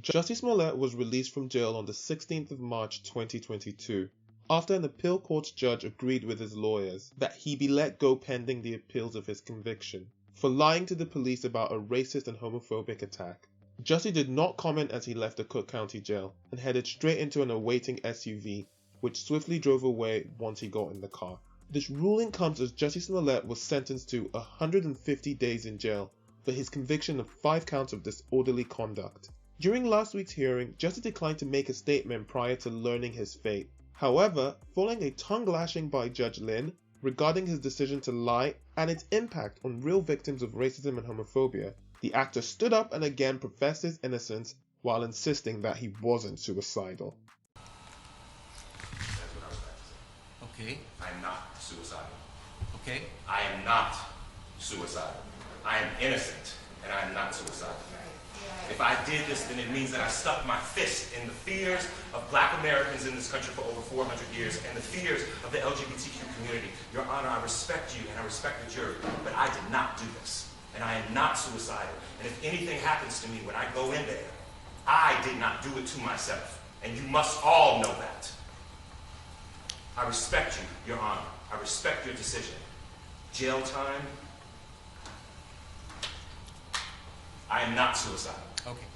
Jussie Smollett was released from jail on the 16th of March 2022 after an appeal court judge agreed with his lawyers that he be let go pending the appeals of his conviction for lying to the police about a racist and homophobic attack. Jussie did not comment as he left the Cook County jail and headed straight into an awaiting SUV, which swiftly drove away once he got in the car. This ruling comes as Jussie Smollett was sentenced to 150 days in jail for his conviction of 5 counts of disorderly conduct. During last week's hearing, Jussie declined to make a statement prior to learning his fate. However, following a tongue-lashing by Judge Lynn regarding his decision to lie and its impact on real victims of racism and homophobia, the actor stood up and again professed his innocence while insisting that he wasn't suicidal. That's what I was about to say. Okay. I am not suicidal. Okay. I am not suicidal. I am innocent, and I am not suicidal. If I did this, then it means that I stuck my fist in the fears of Black Americans in this country for over 400 years and the fears of the LGBTQ community. Your Honor, I respect you and I respect the jury, but I did not do this. And I am not suicidal. And if anything happens to me when I go in there, I did not do it to myself. And you must all know that. I respect you, Your Honor. I respect your decision. Jail time, I am not suicidal. Okay.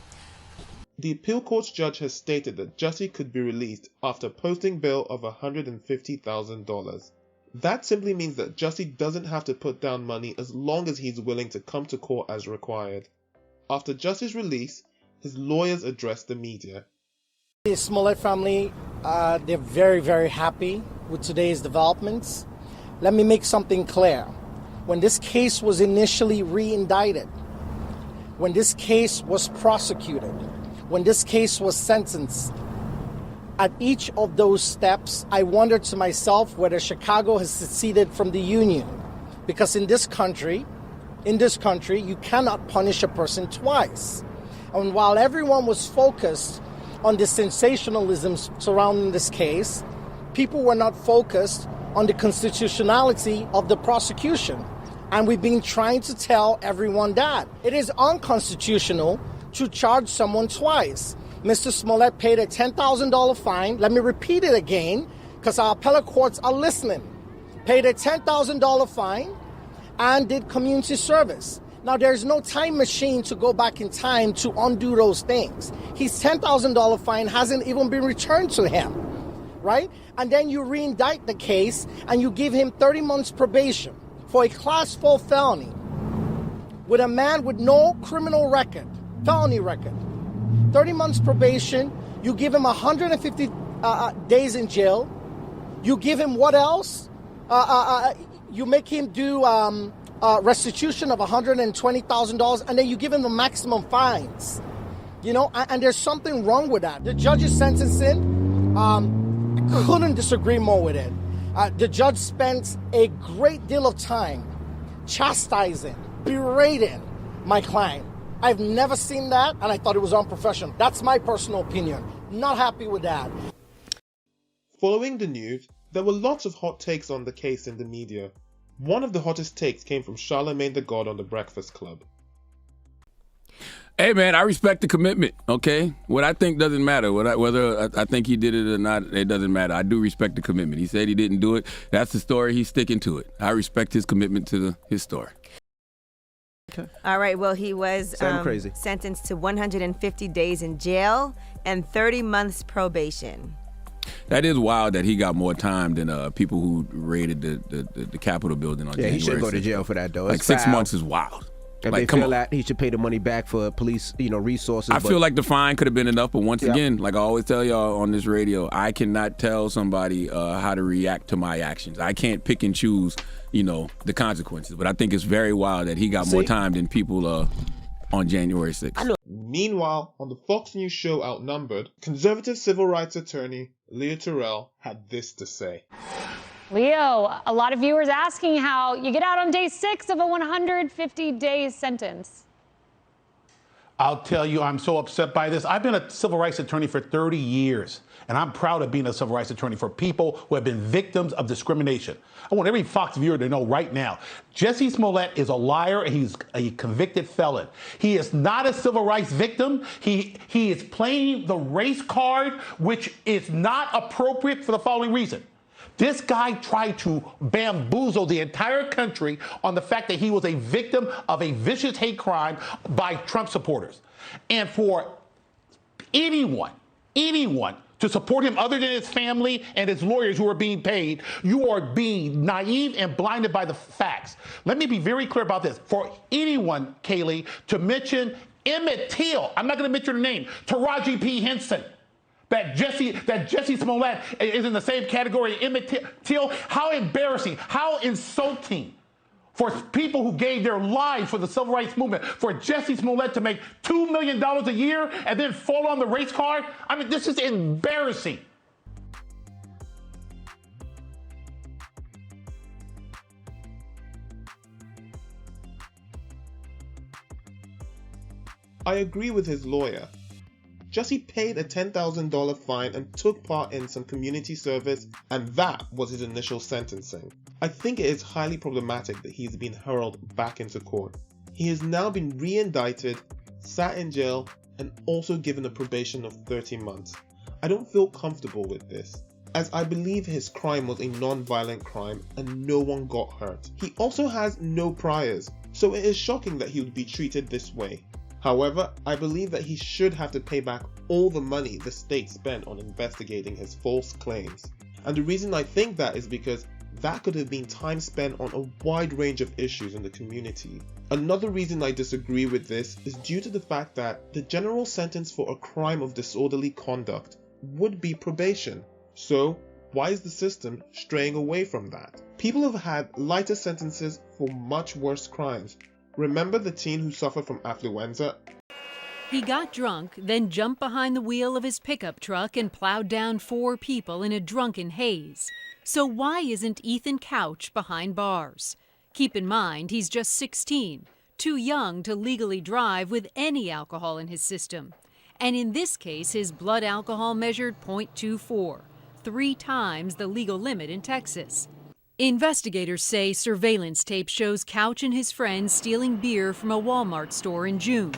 The appeal court's judge has stated that Jussie could be released after posting bail of $150,000. That simply means that Jussie doesn't have to put down money as long as he's willing to come to court as required. After Jussie's release, his lawyers addressed the media. The Smollett family, they're very, very happy with today's developments. Let me make something clear. When this case was initially re-indicted, when this case was prosecuted, when this case was sentenced, at each of those steps, I wondered to myself whether Chicago has seceded from the Union. Because in this country, you cannot punish a person twice. And while everyone was focused on the sensationalism surrounding this case, people were not focused on the constitutionality of the prosecution. And we've been trying to tell everyone that. It is unconstitutional to charge someone twice. Mr. Smollett paid a $10,000 fine. Let me repeat it again, because our appellate courts are listening. Paid a $10,000 fine and did community service. Now, there's no time machine to go back in time to undo those things. His $10,000 fine hasn't even been returned to him, right? And then you re-indict the case and you give him 30 months probation for a class 4 felony with a man with no criminal record, felony record. 30 months probation, you give him 150 days in jail. You give him what else? You make him do restitution of $120,000, and then you give him the maximum fines. You know, and there's something wrong with that. The judge's sentencing, couldn't disagree more with it. The judge spent a great deal of time chastising, berating my client. I've never seen that, and I thought it was unprofessional. That's my personal opinion. Not happy with that. Following the news, there were lots of hot takes on the case in the media. One of the hottest takes came from Charlamagne the God on The Breakfast Club. Hey, man, I respect the commitment, okay? What I think doesn't matter. Whether I think he did it or not, it doesn't matter. I do respect the commitment. He said he didn't do it. That's the story. He's sticking to it. I respect his commitment to his story. Okay. All right, well, he was sentenced to 150 days in jail and 30 months probation. That is wild that he got more time than people who raided the Capitol building on January 6th. He should go to jail for that, though. Like 6 months is wild. If like, they feel that he should pay the money back for police, resources. I feel like the fine could have been enough, but once again, like I always tell y'all on this radio, I cannot tell somebody how to react to my actions. I can't pick and choose, the consequences. But I think it's very wild that he got more time than people on January 6th. Meanwhile, on the Fox News show Outnumbered, conservative civil rights attorney Leah Terrell had this to say. Leo, a lot of viewers asking how you get out on day 6 of a 150-day sentence. I'll tell you, I'm so upset by this. I've been a civil rights attorney for 30 years, and I'm proud of being a civil rights attorney for people who have been victims of discrimination. I want every Fox viewer to know right now, Jussie Smollett is a liar and he's a convicted felon. He is not a civil rights victim. He is playing the race card, which is not appropriate for the following reason. This guy tried to bamboozle the entire country on the fact that he was a victim of a vicious hate crime by Trump supporters. And for anyone to support him other than his family and his lawyers who are being paid, you are being naive and blinded by the facts. Let me be very clear about this. For anyone, Kaylee, to mention Emmett Till, I'm not going to mention her name, Taraji P. Henson, that Jussie Smollett is in the same category as Emmett Till. How embarrassing, how insulting for people who gave their lives for the civil rights movement, for Jussie Smollett to make $2 million a year and then fall on the race card. I mean, this is embarrassing. I agree with his lawyer. Jussie paid a $10,000 fine and took part in some community service, and that was his initial sentencing. I think it is highly problematic that he's been hurled back into court. He has now been re-indicted, sat in jail, and also given a probation of 30 months. I don't feel comfortable with this, as I believe his crime was a non-violent crime and no one got hurt. He also has no priors, so it is shocking that he would be treated this way. However, I believe that he should have to pay back all the money the state spent on investigating his false claims. And the reason I think that is because that could have been time spent on a wide range of issues in the community. Another reason I disagree with this is due to the fact that the general sentence for a crime of disorderly conduct would be probation. So, why is the system straying away from that? People have had lighter sentences for much worse crimes. Remember the teen who suffered from affluenza? He got drunk, then jumped behind the wheel of his pickup truck and plowed down 4 people in a drunken haze. So why isn't Ethan Couch behind bars? Keep in mind, he's just 16, too young to legally drive with any alcohol in his system. And in this case, his blood alcohol measured .24, 3 times the legal limit in Texas. Investigators say surveillance tape shows Couch and his friends stealing beer from a Walmart store in June.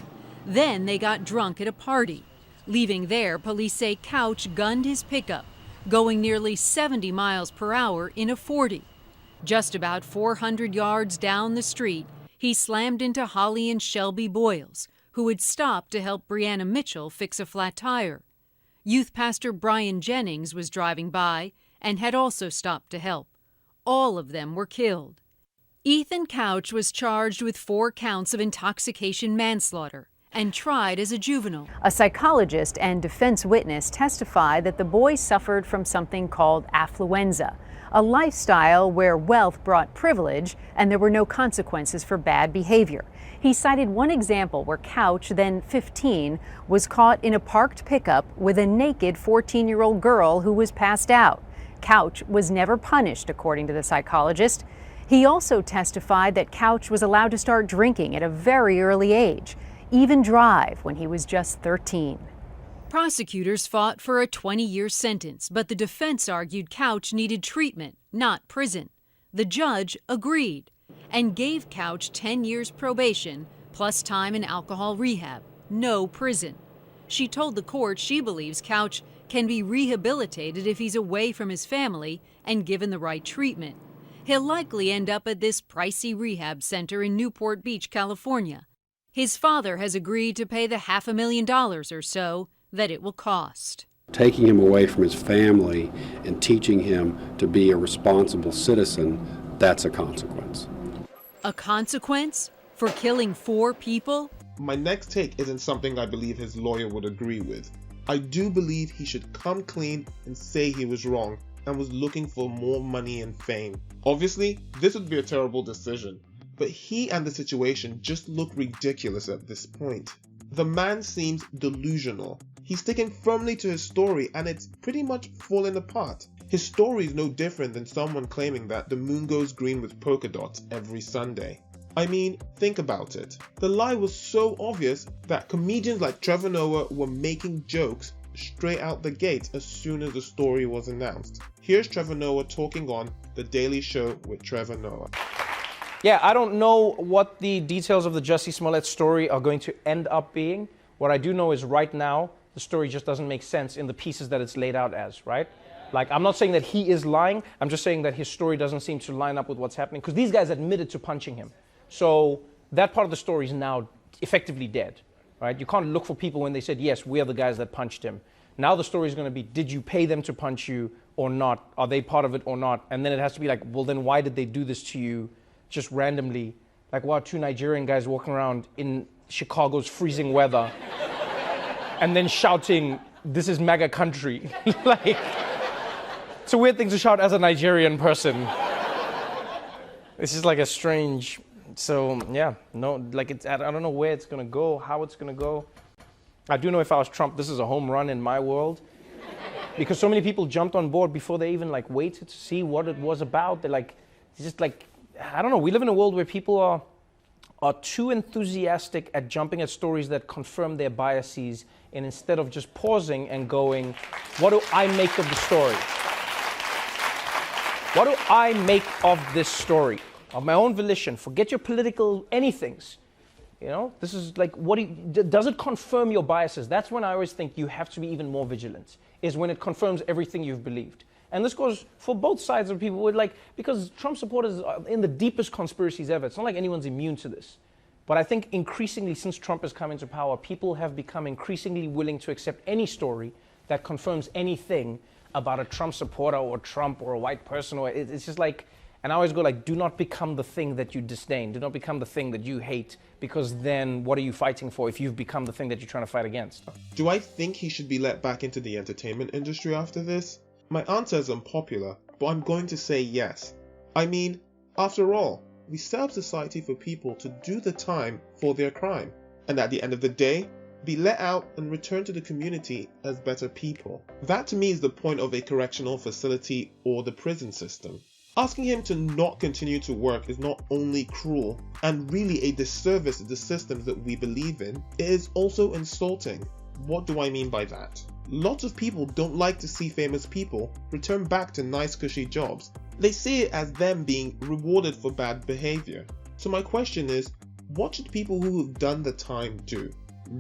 Then they got drunk at a party. Leaving there, police say Couch gunned his pickup, going nearly 70 miles per hour in a 40. Just about 400 yards down the street, he slammed into Holly and Shelby Boyles, who had stopped to help Brianna Mitchell fix a flat tire. Youth pastor Brian Jennings was driving by and had also stopped to help. All of them were killed. Ethan Couch was charged with 4 counts of intoxication manslaughter and tried as a juvenile. A psychologist and defense witness testified that the boy suffered from something called affluenza, a lifestyle where wealth brought privilege and there were no consequences for bad behavior. He cited one example where Couch, then 15, was caught in a parked pickup with a naked 14-year-old girl who was passed out. Couch was never punished, according to the psychologist. He also testified that Couch was allowed to start drinking at a very early age, even drive when he was just 13. Prosecutors fought for a 20-year sentence, but the defense argued Couch needed treatment, not prison. The judge agreed and gave Couch 10 years probation plus time in alcohol rehab, no prison. She told the court she believes Couch can be rehabilitated if he's away from his family and given the right treatment. He'll likely end up at this pricey rehab center in Newport Beach, California. His father has agreed to pay the $500,000 or so that it will cost. Taking him away from his family and teaching him to be a responsible citizen, that's a consequence. A consequence for killing 4 people? My next take isn't something I believe his lawyer would agree with. I do believe he should come clean and say he was wrong and was looking for more money and fame. Obviously, this would be a terrible decision, but he and the situation just look ridiculous at this point. The man seems delusional. He's sticking firmly to his story and it's pretty much falling apart. His story is no different than someone claiming that the moon goes green with polka dots every Sunday. I mean, think about it. The lie was so obvious that comedians like Trevor Noah were making jokes straight out the gate as soon as the story was announced. Here's Trevor Noah talking on The Daily Show with Trevor Noah. Yeah, I don't know what the details of the Jussie Smollett story are going to end up being. What I do know is right now, the story just doesn't make sense in the pieces that it's laid out as, right? Like, I'm not saying that he is lying. I'm just saying that his story doesn't seem to line up with what's happening because these guys admitted to punching him. So that part of the story is now effectively dead, right? You can't look for people when they said, yes, we are the guys that punched him. Now the story is going to be, did you pay them to punch you or not? Are they part of it or not? And then it has to be like, well, then why did they do this to you just randomly? Like, wow, two Nigerian guys walking around in Chicago's freezing weather and then shouting, this is MAGA country. Like, it's a weird thing to shout as a Nigerian person. It's just like a strange, so yeah, no, like I don't know where it's gonna go, how it's gonna go. I do know if I was Trump, this is a home run in my world. Because so many people jumped on board before they even like waited to see what it was about. They're like, it's just like, I don't know, we live in a world where people are too enthusiastic at jumping at stories that confirm their biases, and instead of just pausing and going, what do I make of the story? What do I make of this story? Of my own volition, forget your political anythings. You know, this is like, does it confirm your biases? That's when I always think you have to be even more vigilant, is when it confirms everything you've believed. And this goes for both sides of people, because Trump supporters are in the deepest conspiracies ever. It's not like anyone's immune to this. But I think increasingly, since Trump has come into power, people have become increasingly willing to accept any story that confirms anything about a Trump supporter or Trump or a white person. Or it's just like, and I always go like, do not become the thing that you disdain. Do not become the thing that you hate, because then what are you fighting for if you've become the thing that you're trying to fight against? Do I think he should be let back into the entertainment industry after this? My answer is unpopular, but I'm going to say yes. I mean, after all, we set up society for people to do the time for their crime, and at the end of the day, be let out and return to the community as better people. That to me is the point of a correctional facility or the prison system. Asking him to not continue to work is not only cruel and really a disservice to the systems that we believe in, it is also insulting. What do I mean by that? Lots of people don't like to see famous people return back to nice cushy jobs. They see it as them being rewarded for bad behavior. So my question is, what should people who have done the time do?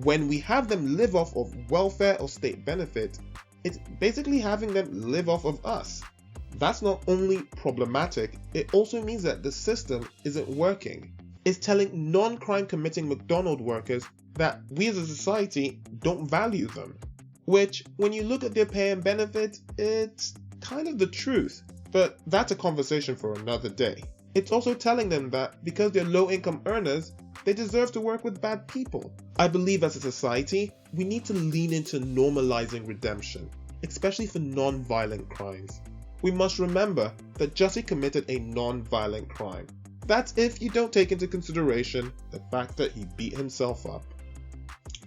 When we have them live off of welfare or state benefit, it's basically having them live off of us. That's not only problematic, it also means that the system isn't working. It's telling non-crime committing McDonald's workers that we as a society don't value them. Which, when you look at their pay and benefits, it's kind of the truth. But that's a conversation for another day. It's also telling them that because they're low-income earners, they deserve to work with bad people. I believe as a society, we need to lean into normalizing redemption, especially for non-violent crimes. We must remember that Jussie committed a non-violent crime. That's if you don't take into consideration the fact that he beat himself up.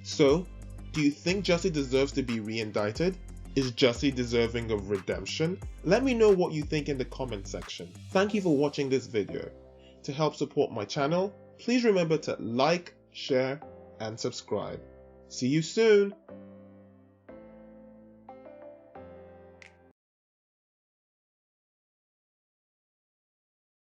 So, do you think Jussie deserves to be re-indicted? Is Jussie deserving of redemption? Let me know what you think in the comment section. Thank you for watching this video. To help support my channel, please remember to like, share, and subscribe. See you soon!